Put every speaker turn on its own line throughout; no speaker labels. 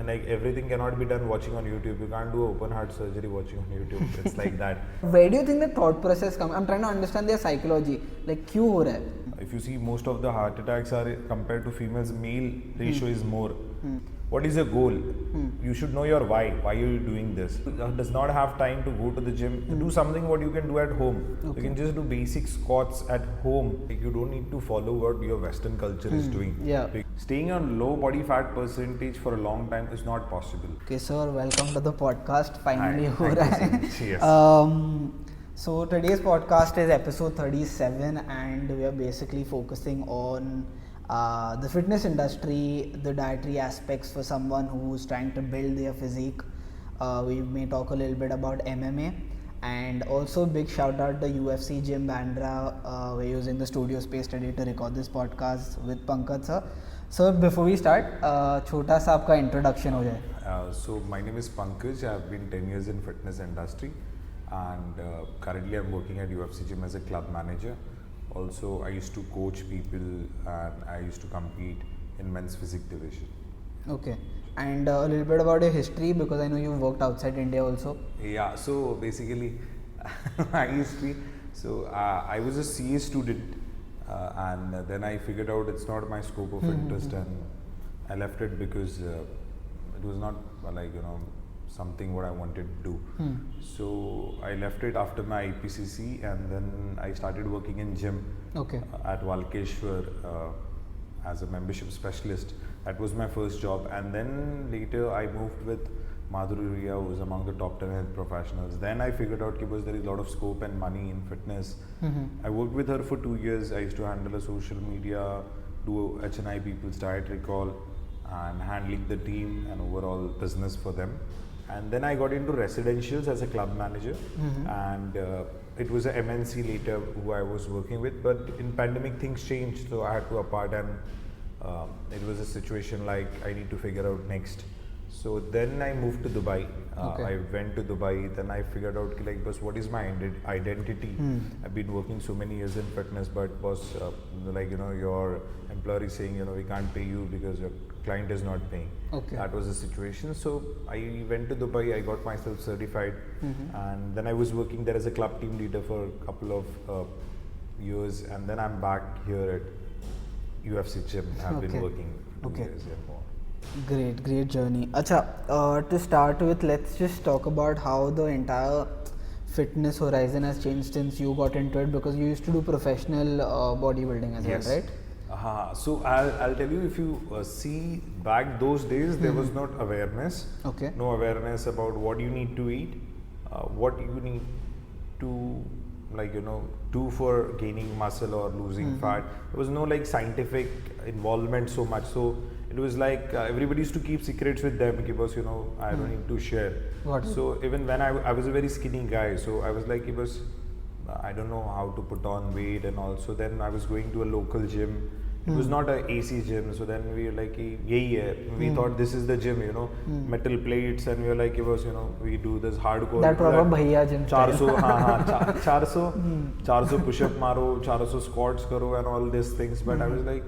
like everything cannot be done watching on YouTube. You can't do open heart surgery watching on YouTube. It's like that.
Where do you think the thought process comes? I'm trying to understand their psychology. Like, क्यों हो रहा है?
If you see, most of the heart attacks are compared to females, male ratio is more. What is your goal? You should know your why. Why are you doing this? Does not have time to go to the gym. Do something what you can do at home. You can just do basic squats at home. Like, you don't need to follow what your Western culture is doing.
Yeah.
Staying on low body fat percentage for a long time is not possible.
Okay, sir, welcome to the podcast. Finally,
Hi,
हो रहा है.
thank you so much. Yes.
So today's podcast is episode 37, and we are basically focusing on the fitness industry, the dietary aspects for someone who's trying to build their physique. We may talk a little bit about MMA, and also big shout out to UFC Gym Bandra. We're using the studio space today to record this podcast with Pankaj sir. So before we start, छोटा सा आपका introduction हो जाए.
So my name is Pankaj. I've been 10 years in fitness industry, and currently I'm working at UFC Gym as a club manager. Also, I used to coach people and I used to compete in men's physique division.
Okay, and a little bit about your history, because I know you've worked outside India also.
Yeah, so basically my history. So I was a CA student, and then I figured out it's not my scope of interest, and I left it because it was not something what I wanted to do. So I left it after my IPCC, and then I started working in gym at Walkeshwar as a membership specialist. That was my first job, and then later I moved with Madhuri, who was among the top 10 health professionals. Then I figured out that there is a lot of scope and money in fitness. I worked with her for 2 years. I used to handle a social media, do HNI people's diet recall, and handling the team and overall business for them. And then I got into residentials as a club manager, and it was a MNC later who I was working with, but in pandemic things changed, so I had to apart, and it was a situation like I need to figure out next. So then I moved to Dubai. I went to Dubai, then I figured out what is my identity. I've been working so many years in fitness, but boss, your employer is saying, we can't pay you because your client is not paying. That was the situation. So I went to Dubai, I got myself certified, and then I was working there as a club team leader for a couple of years, and then I'm back here at UFC Gym. I've been working for 2 years and more.
Great journey. Acha, to start with, let's just talk about how the entire fitness horizon has changed since you got into it, because you used to do professional bodybuilding as well, right?
So I'll tell you, if you see back those days, there was not awareness. No awareness about what you need to eat, what you need to do for gaining muscle or losing fat. There was no scientific involvement so much. So it was like everybody used to keep secrets with them because I don't need to share. So even when I was a very skinny guy, so I was like, I don't know how to put on weight, and also then I was going to a local gym. It was not a AC gym, so then we were like, we thought this is the gym, metal plates, and we were like, we do this hardcore.
That proper bhaiya gym.
400 push-up maro, 400 squats karo, and all these things. But I was like,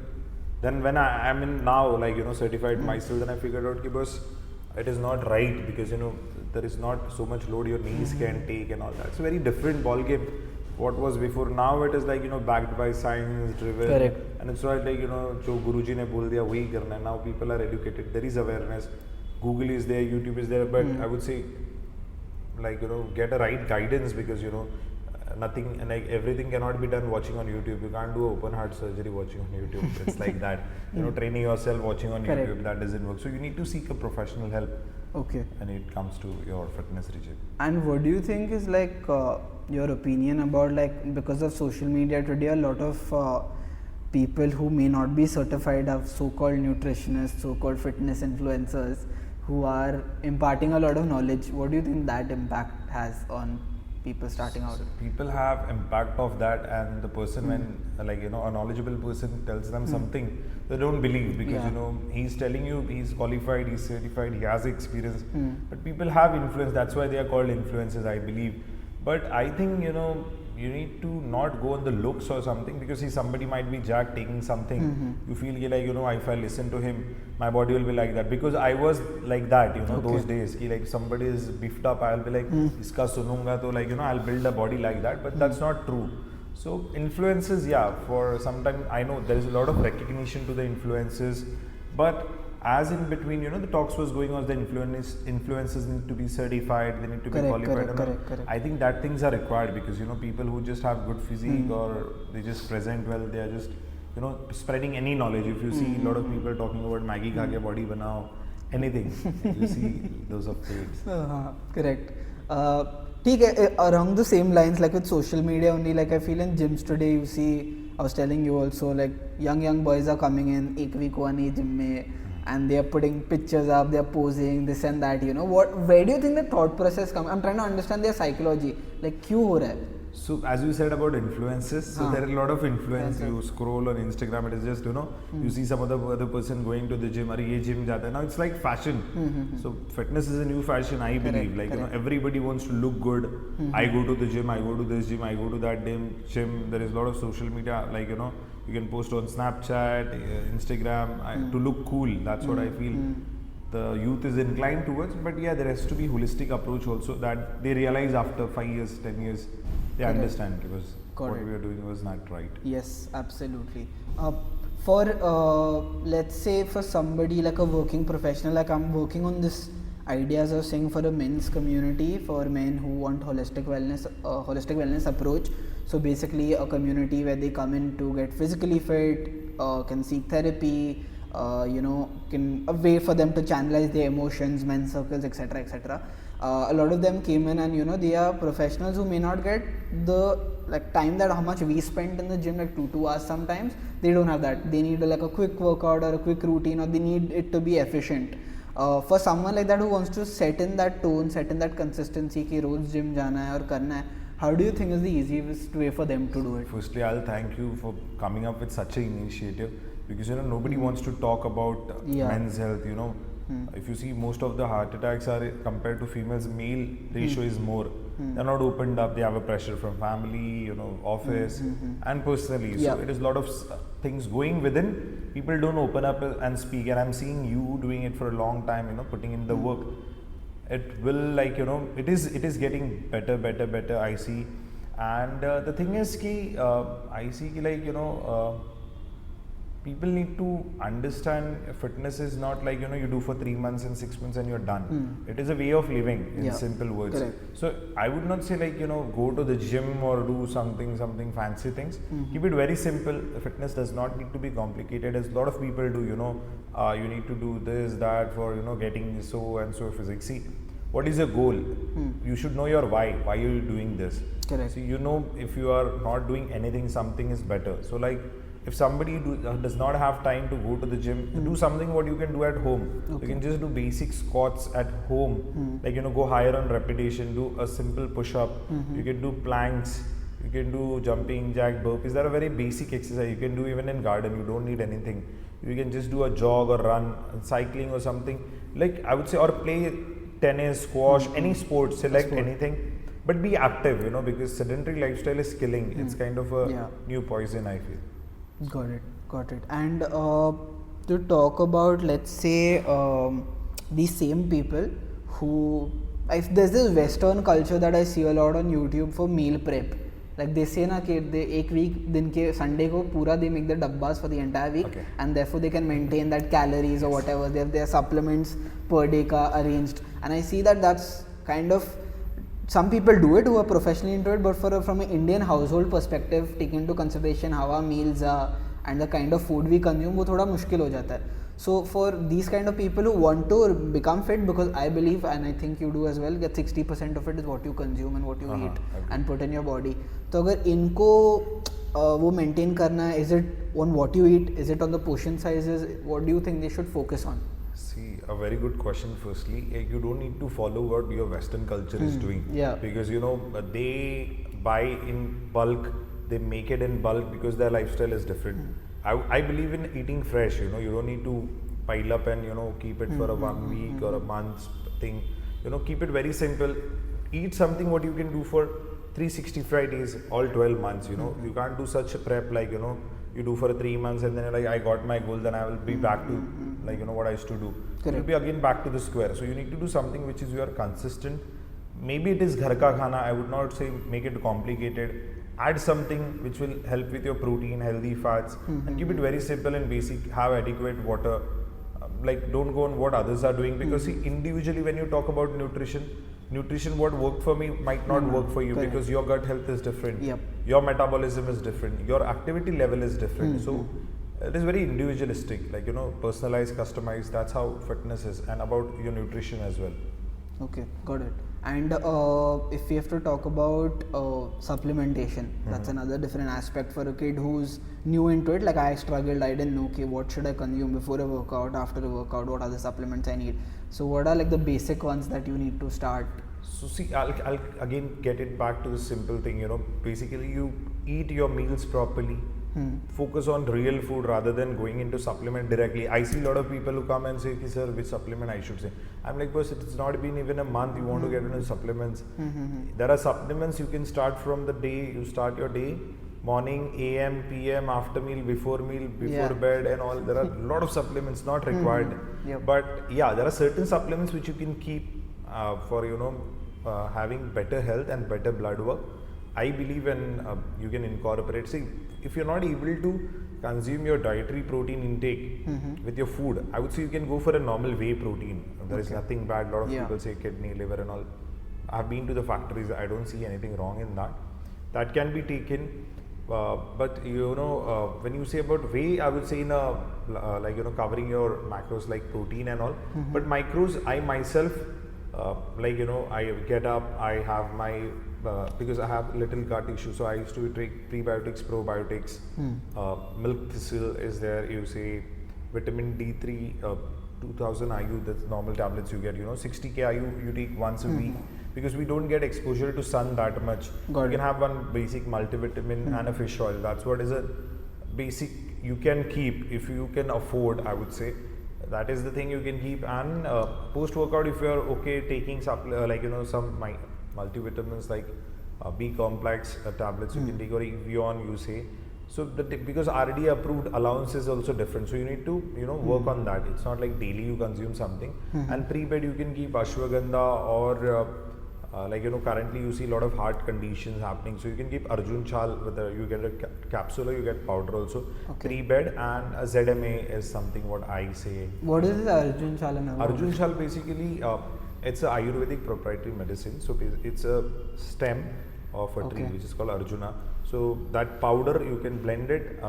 then when I'm in now, certified myself, then I figured out it is not right, because there is not so much load your knees can take and all that. It's a very different ball game. What was before, now it is backed by science driven.
Correct.
And it's not jo Guruji ne bol diya wahi karna hai. Now people are educated, there is awareness, Google is there, YouTube is there, but I would say get a right guidance, because nothing, everything cannot be done watching on YouTube. You can't do open heart surgery watching on YouTube. It's like that. Training yourself watching on YouTube, that doesn't work. So you need to seek a professional help. When it comes to your fitness regime.
And what do you think is your opinion about because of social media today, a lot of people who may not be certified are so-called nutritionists, so-called fitness influencers, who are imparting a lot of knowledge. What do you think that impact has on people starting out?
People have impact of that, and the person when a knowledgeable person tells them something, they don't believe, because he's telling you he's qualified, he's certified, he has experience, but people have influence. That's why they are called influencers, I believe. But I think you need to not go on the looks or something, because see, somebody might be jacked taking something. You feel like, you know, if I listen to him, my body will be like that, because I was like that, you know, those days. Ki like somebody is beefed up, I'll be like, iska sununga, to like, you know, I'll build a body like that, but that's not true. So influences, yeah, for some time I know there is a lot of recognition to the influences, but as in between, you know, the talks was going on, the influencers need to be certified, they need to be qualified.
Correct.
I think that things are required, because, you know, people who just have good physique or they just present well, they are just, you know, spreading any knowledge. If you see a lot of people talking about Maggie kha ke body banao, anything, you see those of things.
Correct. ठीक है, along the same lines, like with social media only, like I feel in gyms today, you see, I was telling you also, like young boys are coming in, ek week one hi gym mein, and they are putting pictures up, they are posing, this and that, you know. Where do you think the thought process comes? I'm trying to understand their psychology, like क्यों हो रहा है?
So as you said about influences, so there are a lot of influence. You scroll on Instagram, it is just, you know, you see some other person going to the gym, or ye gym jata hai. Now it's like fashion. So fitness is a new fashion, I believe. Like, you know, everybody wants to look good. I go to the gym, I go to this gym, I go to that gym. There is a lot of social media, like, you know, you can post on Snapchat, Instagram, to look cool. That's what I feel the youth is inclined towards. But yeah, there has to be holistic approach also, that they realize after 5 years, 10 years, they understand, because what we are doing was not right.
Yes, absolutely. For let's say for somebody like a working professional, like I'm working on this ideas of saying for a men's community, for men who want holistic wellness approach. So basically a community where they come in to get physically fit, can seek therapy, you know, a way for them to channelize their emotions, men's circles, etc, etc. A lot of them came in, and you know, they are professionals who may not get the like time that how much we spent in the gym, like 2 hours sometimes. They don't have that. They need like a quick workout or a quick routine, or they need it to be efficient. For someone like that who wants to set in that tone, set in that consistency कि रोज gym जाना है और करना है, how do you think is the easiest way for them to do it?
Firstly, I'll thank you for coming up with such an initiative, because, you know, nobody wants to talk about men's health, you know. If you see, most of the heart attacks are compared to females, male ratio is more. They're not opened up, they have a pressure from family, you know, office, and personally. So it is a lot of things going within. People don't open up and speak, and I'm seeing you doing it for a long time, you know, putting in the work. It will, like, you know, it is getting better, I see. And the thing is ki, I see ki, like, you know, people need to understand fitness is not like, you know, you do for 3 months and 6 months and you're done. It is a way of living, in simple words.
Correct.
So I would not say, like, you know, go to the gym or do something fancy things. Keep it very simple. Fitness does not need to be complicated, as a lot of people do, you know. You need to do this, that for, you know, getting so and so physics. See, what is your goal? You should know your why are you doing this.
Correct.
So, you know, if you are not doing anything, something is better. So like, if somebody does not have time to go to the gym, do something what you can do at home. You can just do basic squats at home, like, you know, go higher on repetition, do a simple push-up, you can do planks, you can do jumping jack, burpees. That are very basic exercise. You can do even in garden, you don't need anything. You can just do a jog or run, cycling or something, like I would say, or play tennis, squash, any sport, select anything, but be active, you know, because sedentary lifestyle is killing. It's kind of a new poison, I feel.
Got it. And to talk about, let's say, these same people who, there's this Western culture that I see a lot on YouTube for meal prep. Like they say na कि they एक week दिन के Sunday को पूरा they make the dabbas for the entire week, and therefore they can maintain that calories or whatever. They have their supplements per day ka arranged, and I see that that's kind of, some people do it who are professionally into it, but from an Indian household perspective, taking into consideration how our meals are and the kind of food we consume, वो थोड़ा मुश्किल हो जाता है. So for these kind of people who want to become fit, because I believe, and I think you do as well, that 60% of it is what you consume and what you eat and put in your body. तो अगर इनको वो maintain करना है, is it on what you eat, is it on the portion sizes, what do you think they should focus on?
See, a very good question. Firstly, you don't need to follow what your Western culture is doing, because, you know, they buy in bulk, they make it in bulk because their lifestyle is different. I believe in eating fresh, you know. You don't need to pile up and, you know, keep it for a 1 week or a month thing. You know, keep it very simple. Eat something what you can do for 365 days, all 12 months, you know. You can't do such a prep like, you know, you do for 3 months and then you're like, I got my goal, then I will be back to like, you know, what I used to do. You'll be again back to the square. So you need to do something which is you are consistent. Maybe it is ghar ka khana. I would not say make it complicated. Add something which will help with your protein, healthy fats, and keep it very simple and basic. Have adequate water. Like, don't go on what others are doing, because see, individually when you talk about nutrition what worked for me might not work for you, because your gut health is different, your metabolism is different, your activity level is different. So it is very individualistic, like, you know, personalized, customized. That's how fitness is, and about your nutrition as well.
Okay, got it. And if we have to talk about supplementation, that's another different aspect for a kid who's new into it. Like, I struggled, I didn't know, okay, what should I consume before a workout, after a workout, what are the supplements I need. So what are like the basic ones that you need to start?
So see, I'll again get it back to the simple thing, you know, basically you eat your meals properly. Focus on real food rather than going into supplement directly. I see a lot of people who come and say, sir, which supplement I should say. I'm like, boss, it's not been even a month, you want to get into supplements. There are supplements you can start from the day you start your day, morning, AM, PM, after meal, before bed and all. There are a lot of supplements not required. But yeah, there are certain supplements which you can keep for, you know, having better health and better blood work. I believe in you can incorporate. See, if you're not able to consume your dietary protein intake with your food, I would say you can go for a normal whey protein. There is nothing bad. A lot of people say kidney, liver and all. I've been to the factories. I don't see anything wrong in that. That can be taken. But you know, when you say about whey, I would say in a like, you know, covering your macros like protein and all. But micros, I myself like, you know, I get up, I have my because I have little gut issue, so I used to take prebiotics, probiotics, milk thistle is there, you say vitamin D3, 2000 IU, that's normal tablets you get, you know, 60k IU you take once a week, because we don't get exposure to sun that much. You can have one basic multivitamin and a fish oil. That's what is a basic you can keep if you can afford, I would say. That is the thing you can keep. And post workout, if you are okay taking like, you know, some multivitamins like B complex tablets you can take, or Evion you say. So because RD approved allowance is also different, so you need to, you know, work on that. It's not like daily you consume something. And pre-bed you can keep ashwagandha, or like, you know, currently you see a lot of heart conditions happening, so you can keep Arjun Chal, whether you get a capsule or you get powder also. Pre-bed, and a ZMA is something what I say.
What is Arjun Chal?
Arjun Chal basically it's a Ayurvedic proprietary medicine. So it's a stem of a tree which is called Arjuna. So that powder you can blend it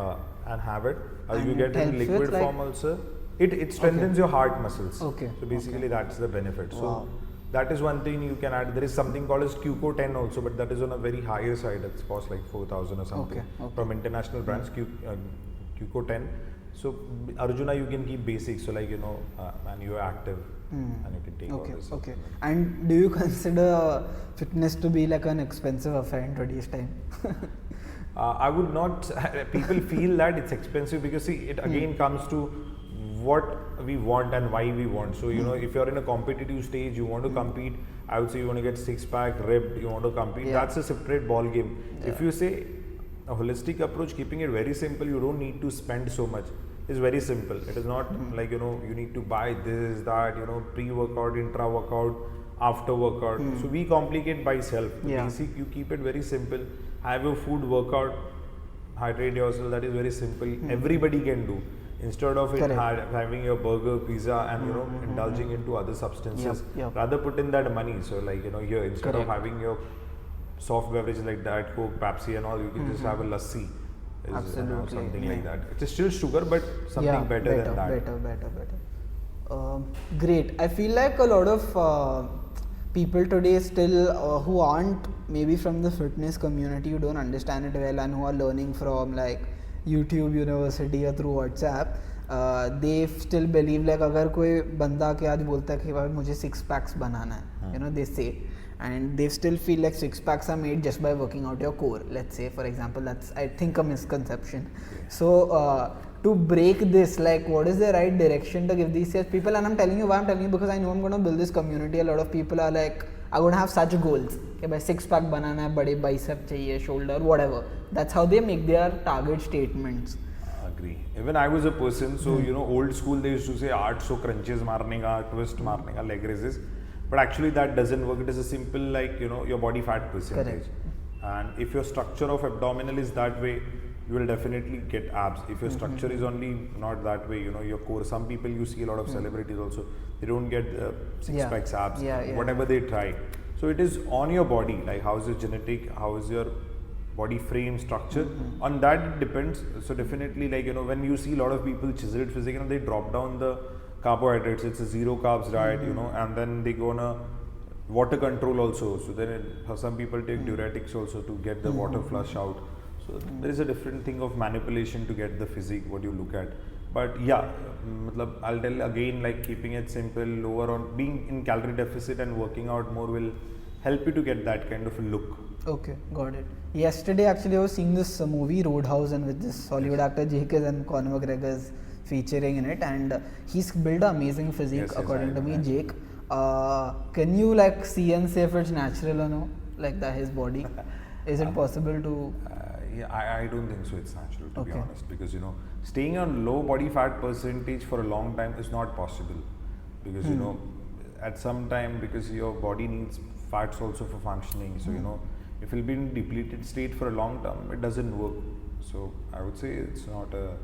and have it. You get it in liquid form also. It strengthens your heart muscles. So basically that's the benefit. So that is one thing you can add. There is something called as QCO10 also, but that is on a very higher side. It's cost like 4,000 or something from international brands. QCO10. So Arjuna you can keep basic. So like, you know, and you are active and you can take all this.
And do you consider fitness to be like an expensive affair in today's time?
I would not. People feel that it's expensive because see, it again comes to what we want and why we want. So, you know, if you're in a competitive stage, you want to compete, I would say you want to get six-pack, ripped, you want to compete, that's a separate ball game. If you say a holistic approach, keeping it very simple, you don't need to spend so much. It's very simple. It is not like, you know, you need to buy this, that, you know, pre-workout, intra-workout, after workout. So we complicate by self. The basic, you keep it very simple. Have your food, workout, hydrate yourself, that is very simple. Everybody can do. Instead of it having your burger, pizza and, you know, indulging into other substances, rather put in that money. So like, you know, here instead of having your soft beverages like Diet Coke, Pepsi and all, you can just have a lassi.
Absolutely.
Something like that. It's still sugar, but something better than that.
Better. Great. I feel like a lot of people today still who aren't maybe from the fitness community, who don't understand it well and who are learning from like YouTube University or through WhatsApp, they still believe like अगर कोई बंदा के आज बोलता है कि भाई मुझे 6 packs बनाना है, you know, they say, and they still feel like 6 packs are made just by working out your core, let's say, for example. That's, I think, a misconception. So to break this, like, what is the right direction to give these people? And I'm telling you why I'm telling you, because I know I'm going to build this community. A lot of people are like, are going to have such goals. कि भाई 6-pack बनाना है, बड़े bicep चाहिए, shoulder, whatever. That's how they make their target statements.
Agree. Even I was a person, so you know, old school they used to say 800 crunches मारने का, twist मारने का, leg raises. But actually that doesn't work. It is a simple like, you know, your body fat percentage.
Correct.
And if your structure of abdominal is that way, you will definitely get abs. If your structure is only not that way, you know, your core, some people you see a lot of celebrities also, they don't get six packs abs, whatever they try. So it is on your body, like how is your genetic, how is your body frame structure, on that it depends. So definitely, like, you know, when you see a lot of people chiseled physique, you know, they drop down the carbohydrates, it's a zero carbs diet, you know, and then they go on a water control also. So then some people take diuretics also to get the water flush out. So there is a different thing of manipulation to get the physique what you look at. But yeah, I'll tell again, like keeping it simple, lower on being in calorie deficit and working out more will help you to get that kind of a look.
Okay, got it. Yesterday actually I was seeing this movie Roadhouse, and with this Hollywood actor Jake and Conor McGregor's featuring in it, and he's built an amazing physique according to me, Jake. Can you like see and say if it's natural or no, like that his body? Is it possible to?
Yeah, I don't think so. It's natural to be honest, because you know, staying on low body fat percentage for a long time is not possible, because you know, at some time, because your body needs fats also for functioning. So you know, if you'll be in depleted state for a long term, it doesn't work. So I would say it's not a.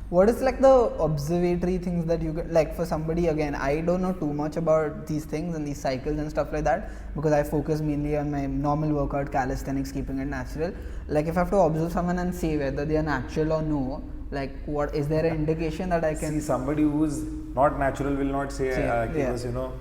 What is like the observatory things that you get, like for somebody, again I don't know too much about these things and these cycles and stuff like that, because I focus mainly on my normal workout, calisthenics, keeping it natural. Like if I have to observe someone and say whether they are natural or no, like what is there an indication that I can
see? Somebody who's not natural will not say because you know,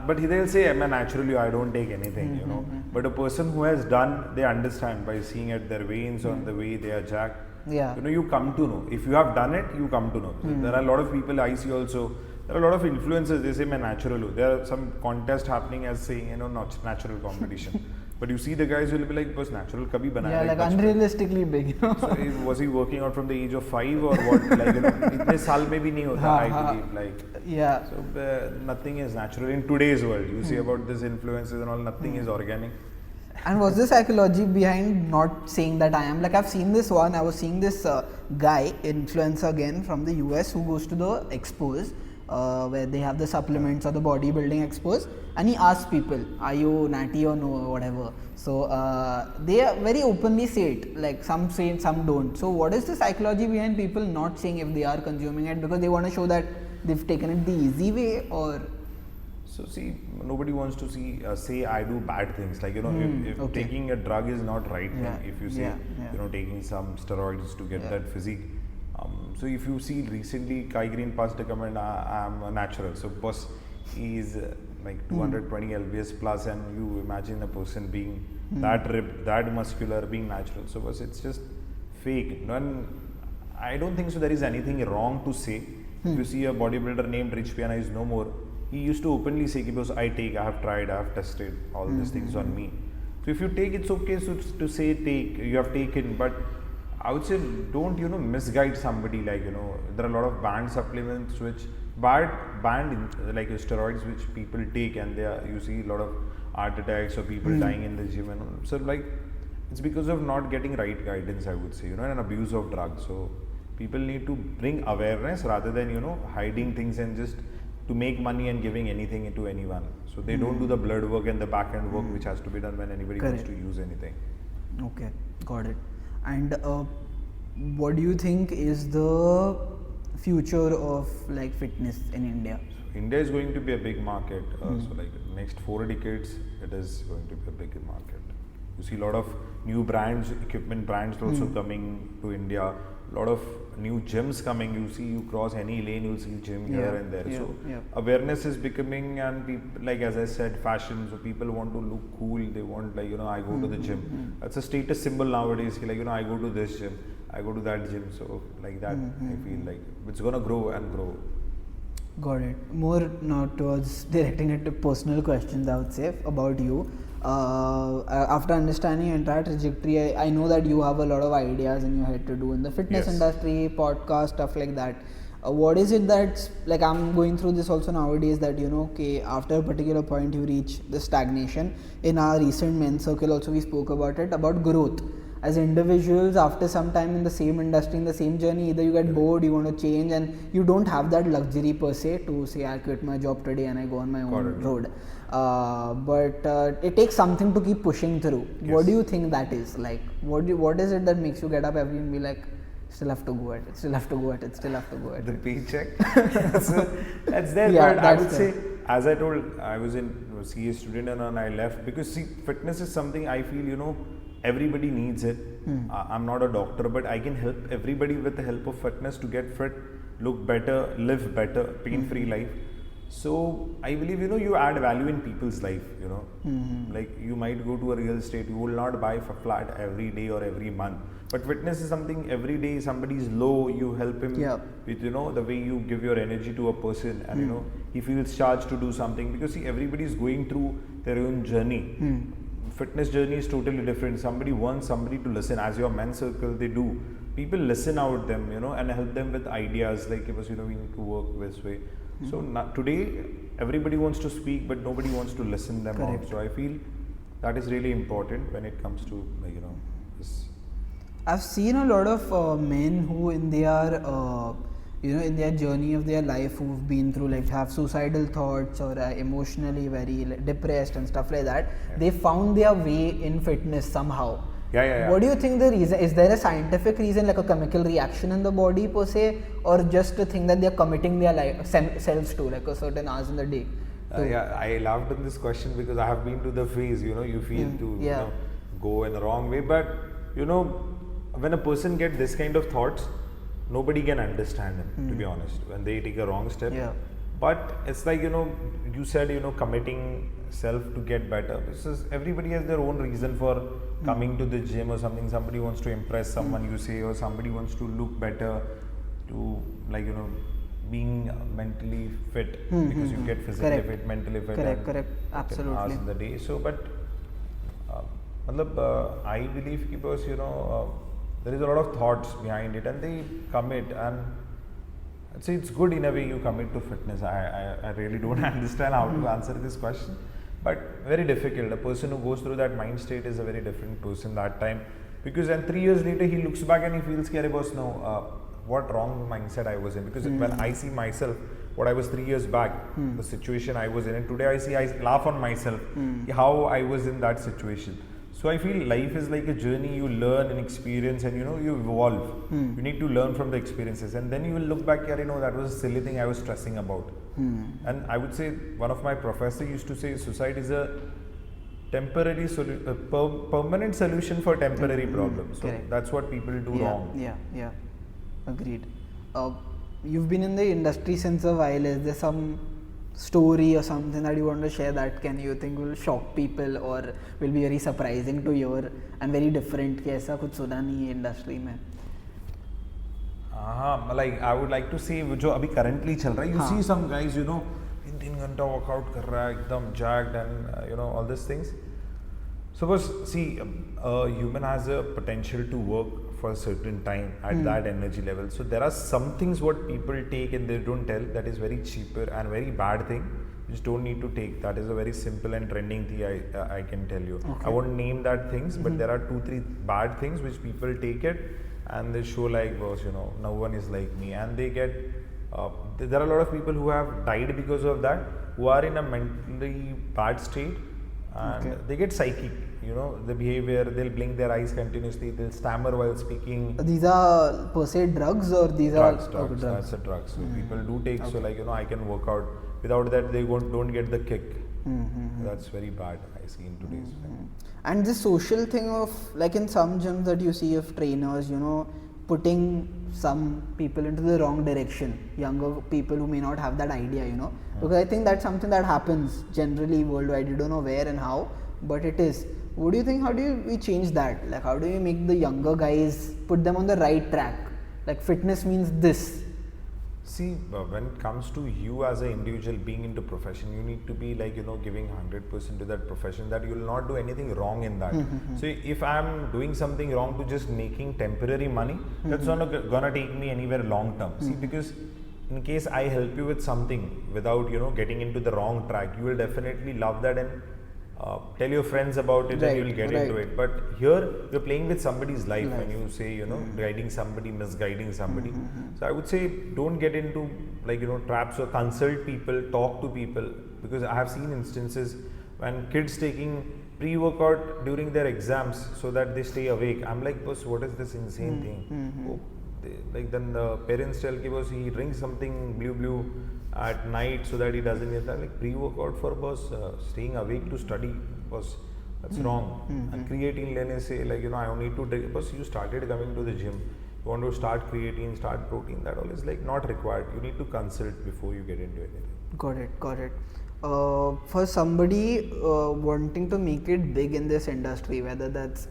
but they'll say I'm a natural, I don't take anything, you know. But a person who has done, they understand by seeing at their veins on the way they are jacked.
Yeah.
You know, you come to know. If you have done it, you come to know. So there are a lot of people I see also. There are a lot of influencers. They say, "मैं natural हूँ." There are some contest happening as saying, you know, not natural competition. But you see the guys will be like, "बस natural कभी बनाया?"
Yeah, like unrealistically big. You know?
So was he working out from the age of 5 or what? Like, you know, इतने साल में भी नहीं होता. I believe, like.
Yeah.
So nothing is natural in today's world. You see about this influencers and all. Nothing is organic.
And what's the psychology behind not saying that I am? Like I've seen this one, I was seeing this guy, influencer again from the US, who goes to the expos where they have the supplements or the bodybuilding expos, and he asks people, are you natty or no or whatever. So they very openly say it, like some say it, some don't. So what is the psychology behind people not saying if they are consuming it, because they want to show that they've taken it the easy way, or?
So see, nobody wants to say I do bad things. Like, you know, if taking a drug is not right thing, if you say, you know, taking some steroids to get that physique. So if you see recently, Kai Green passed a comment, I'm a natural. So boss, he is like 220 lbs plus, and you imagine a person being that ripped, that muscular, being natural. So boss, it's just fake. And I don't think so there is anything wrong to say. If you see a bodybuilder named Rich Piana is no more, he used to openly say, because I have tried, I have tested all these things on me. So if you take, it's okay to say take, you have taken, but I would say don't, you know, misguide somebody. Like, you know, there are a lot of banned supplements which banned like steroids which people take, and you see a lot of heart attacks or people dying in the gym, and so like it's because of not getting right guidance, I would say, you know, and an abuse of drugs. So people need to bring awareness rather than, you know, hiding things and just to make money and giving anything to anyone. So they don't do the blood work and the back end work which has to be done when anybody wants to use anything.
Okay, got it. And what do you think is the future of like fitness in India?
So India is going to be a big market. So like next 4 decades, it is going to be a big market. You see a lot of new brands, equipment brands also coming to India. A lot of new gyms coming. You see, you cross any lane, you'll see gym here and there. So awareness is becoming, and people, like as I said, fashion. So people want to look cool. They want, like, you know, I go to the gym. That's a status symbol nowadays. Like, you know, I go to this gym, I go to that gym. So like that, I feel like it's gonna grow and grow.
Got it. More now towards directing it to personal questions, I would say, about you. After understanding your entire trajectory, I know that you have a lot of ideas in your head to do in the fitness industry, podcast, stuff like that. what is it that's like, I'm going through this also nowadays, that okay, after a particular point you reach the stagnation. In our recent men's circle also we spoke about it, about growth. As individuals, after some time in the same industry, in the same journey, either you get bored, you want to change, and you don't have that luxury per se to say, I quit my job today and I go on my own road. But it takes something to keep pushing through.
Yes.
What do you think that is? Like, what is it that makes you get up every day and be like, still have to go at it, still have to go at it, still have to go at
The
it?
paycheck. That's there,
Yeah,
but I would
that's
say, as I told, I was in CA student and I left because see, fitness is something I feel, everybody needs it. I'm not a doctor, but I can help everybody with the help of fitness to get fit, look better, live better, pain-free life. So I believe, you add value in people's life, like you might go to a real estate, you will not buy a flat every day or every month. But fitness is something every day somebody's low, you help him with, the way you give your energy to a person and, he feels charged to do something because see, everybody is going through their own journey. Fitness journey is totally different. Somebody wants somebody to listen. As your men's circle, they do. People listen out them, and help them with ideas like, we need to work this way. So today, everybody wants to speak, but nobody wants to listen them out. So I feel that is really important when it comes to, this.
I've seen a lot of men who in their in their journey of their life, who've been through, like, have suicidal thoughts or emotionally very depressed and stuff like that. They found their way in fitness somehow. What do you think the reason is? There a scientific reason, like a chemical reaction in the body per se, or just a thing that they're committing their life selves to, like a certain hours in the day?
I laughed at this question because I have been to the phase, you feel to go in the wrong way, but when a person gets this kind of thoughts, nobody can understand him, to be honest, when they take a wrong step. But it's like, you said, committing self to get better. Everybody has their own reason for coming to the gym or something. Somebody wants to impress someone, you say, or somebody wants to look better, to being mentally fit because you get physically fit, mentally fit.
Correct. Absolutely.
Hours in the day. So, but I believe because there is a lot of thoughts behind it and they commit, and I'd say it's good in a way you commit to fitness. I really don't understand how to answer this question, but very difficult. A person who goes through that mind state is a very different person that time, because then 3 years later he looks back and he feels scary about what wrong mindset I was in, because when I see myself, what I was 3 years back, the situation I was in, and today I laugh on myself, how I was in that situation. So I feel life is like a journey. You learn and experience, and you evolve. You need to learn from the experiences, and then you will look back here, that was a silly thing I was stressing about. And I would say one of my professors used to say suicide is a temporary permanent solution for temporary problems. So that's what people do wrong.
Yeah. Agreed. You've been in the industry since a while. Is there some story or something that you want to share that you think will shock people or will be very surprising to hear and very different? कि ऐसा कुछ सुना नहीं है industry में.
Like I would like to say जो अभी currently चल रहा है, you see some guys, 3 घंटा workout कर रहा है, एकदम jacked and all these things. Suppose, see, a human has a potential to work for a certain time at that energy level. So there are some things what people take and they don't tell, that is very cheaper and very bad thing. You just don't need to take. That is a very simple and trending thing I can tell you. I won't name that things, but there are 2-3 bad things which people take it and they show like, boss, no one is like me, and they get. There are a lot of people who have died because of that, who are in a mentally bad state, and they get psychic. The behavior, they'll blink their eyes continuously, they'll stammer while speaking.
These are per se drugs, or these
drugs,
are drugs?
That's a drug. So people do take, so like, I can work out. Without that, they don't get the kick. That's very bad, I see in today's time.
And this social thing of, like in some gyms that you see of trainers, putting some people into the wrong direction, younger people who may not have that idea, because I think that's something that happens generally worldwide. You don't know where and how, but it is. What do you think? How do we change that? Like, how do we make the younger guys, put them on the right track? Like, fitness means this.
See, when it comes to you as an individual being into profession, you need to be like, giving 100% to that profession, that you will not do anything wrong in that. So if I'm doing something wrong to just making temporary money, that's not gonna take me anywhere long term. See, because in case I help you with something without getting into the wrong track, you will definitely love that and tell your friends about it, and you will get into it. But here you're playing with somebody's life when you say guiding somebody, misguiding somebody. So I would say don't get into traps, or consult people, talk to people, because I have seen instances when kids taking pre-workout during their exams so that they stay awake. I'm like, boss, what is this insane thing? Oh, then the parents tell boss, he drinks something blue at night so that he doesn't get that. Like, pre-workout for boss, staying awake to study, boss, that's wrong. And creatine, let say I don't need to take, boss, you started coming to the gym, you want to start creatine, start protein, that all is not required. You need to consult before you get into anything.
Got it. For somebody wanting to make it big in this industry, whether that's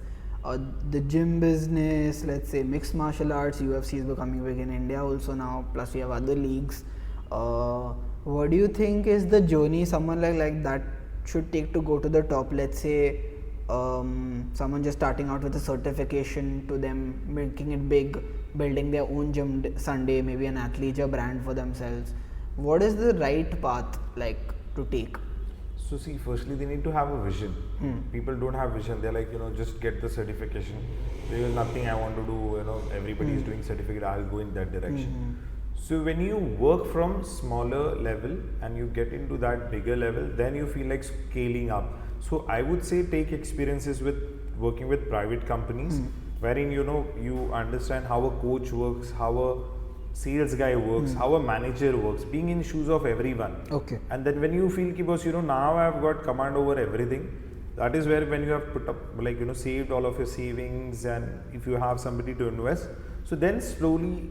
the gym business, let's say mixed martial arts, UFC is becoming big in India also now, plus we have other leagues. What do you think is the journey someone like that should take to go to the top? Let's say someone just starting out with a certification, to them making it big, building their own gym Sunday, maybe an athleisure brand for themselves. What is the right path to take?
So see, firstly they need to have a vision. People don't have vision. They're like, just get the certification. There is nothing I want to do, everybody is doing certificate, I'll go in that direction. So when you work from smaller level and you get into that bigger level, then you feel like scaling up. So I would say take experiences with working with private companies, wherein you understand how a coach works, how a sales guy works, how a manager works, being in shoes of everyone.
Okay.
And then when you feel boss, now I've got command over everything, that is where when you have put up saved all of your savings, and if you have somebody to invest, so then slowly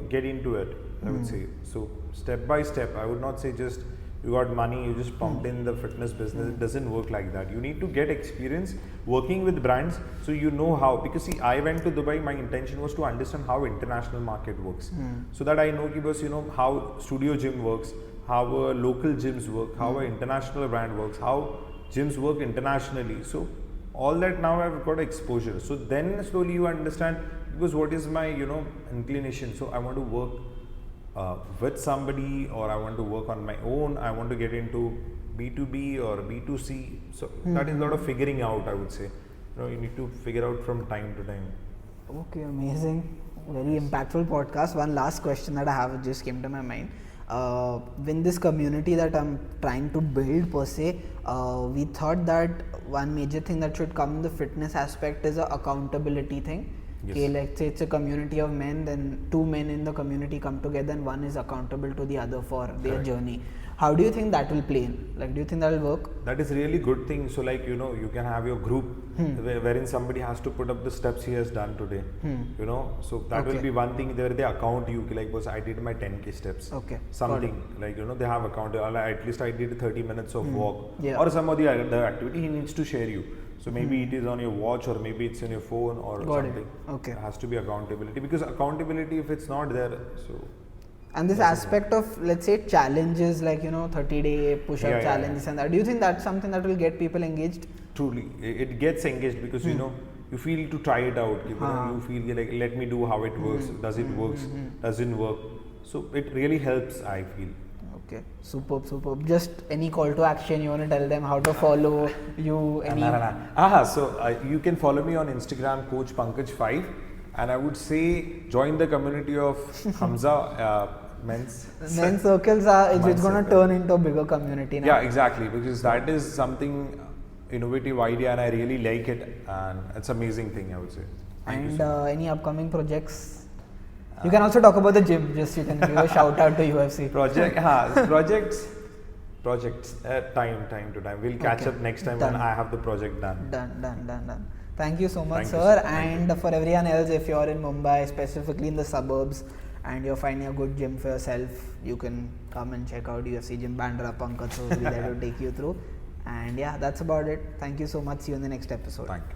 get into it, I would say. So step by step, I would not say just you got money, you just pumped in the fitness business. It doesn't work like that. You need to get experience working with brands, so you know how. Because see, I went to Dubai, my intention was to understand how international market works, so that I know how studio gym works, how local gyms work, how an international brand works, how gyms work internationally. So all that now I've got exposure. So then slowly you understand, because what is my inclination. So I want to work with somebody, or I want to work on my own, I want to get into B2B or B2C. So that is a lot of figuring out, I would say. You need to figure out from time to time.
Okay, amazing. Very impactful podcast. One last question that I have just came to my mind. In this community that I'm trying to build per se, we thought that one major thing that should come in the fitness aspect is a accountability thing.
Yes.
Okay, let's say it's a community of men, then two men in the community come together and one is accountable to the other for their journey. How do you think that will play in? Do you think that will work?
That is really good thing. So you can have your group wherein somebody has to put up the steps he has done today. So that will be one thing where they account you, boss, I did my 10k steps.
Okay.
Something they have account, at least I did 30 minutes of walk,
Yeah.
or some of the activity he needs to share you. So maybe it is on your watch, or maybe it's on your phone, or something.
Okay.
There has to be accountability, because accountability, if it's not there, so.
And this aspect of, let's say, challenges 30-day push-up challenges and that, do you think that's something that will get people engaged?
Truly, it gets engaged, because you feel to try it out. You feel let me do how it works. Does it works? Doesn't work? So it really helps, I feel.
Okay, superb. Just any call to action you want to tell them, how to follow you?
So you can follow me on Instagram, Coach Pankaj 5, and I would say join the community of Hamza men's
circles. It's going to turn into a bigger community now.
Yeah, exactly, because that is something innovative idea, and I really like it, and it's an amazing thing, I would say. Thank you so much.
Any upcoming projects? You can also talk about the gym. Just you can give a shout out to UFC.
Projects. Time to time. We'll catch up next time when I have the project done.
Done. Thank you so much,
Thank you,
sir.
sir.
And for everyone else, if you're in Mumbai, specifically in the suburbs, and you're finding a good gym for yourself, you can come and check out UFC Gym. Bandra Pankaj will be there to take you through. And yeah, that's about it. Thank you so much. See you in the next episode.
Thank you.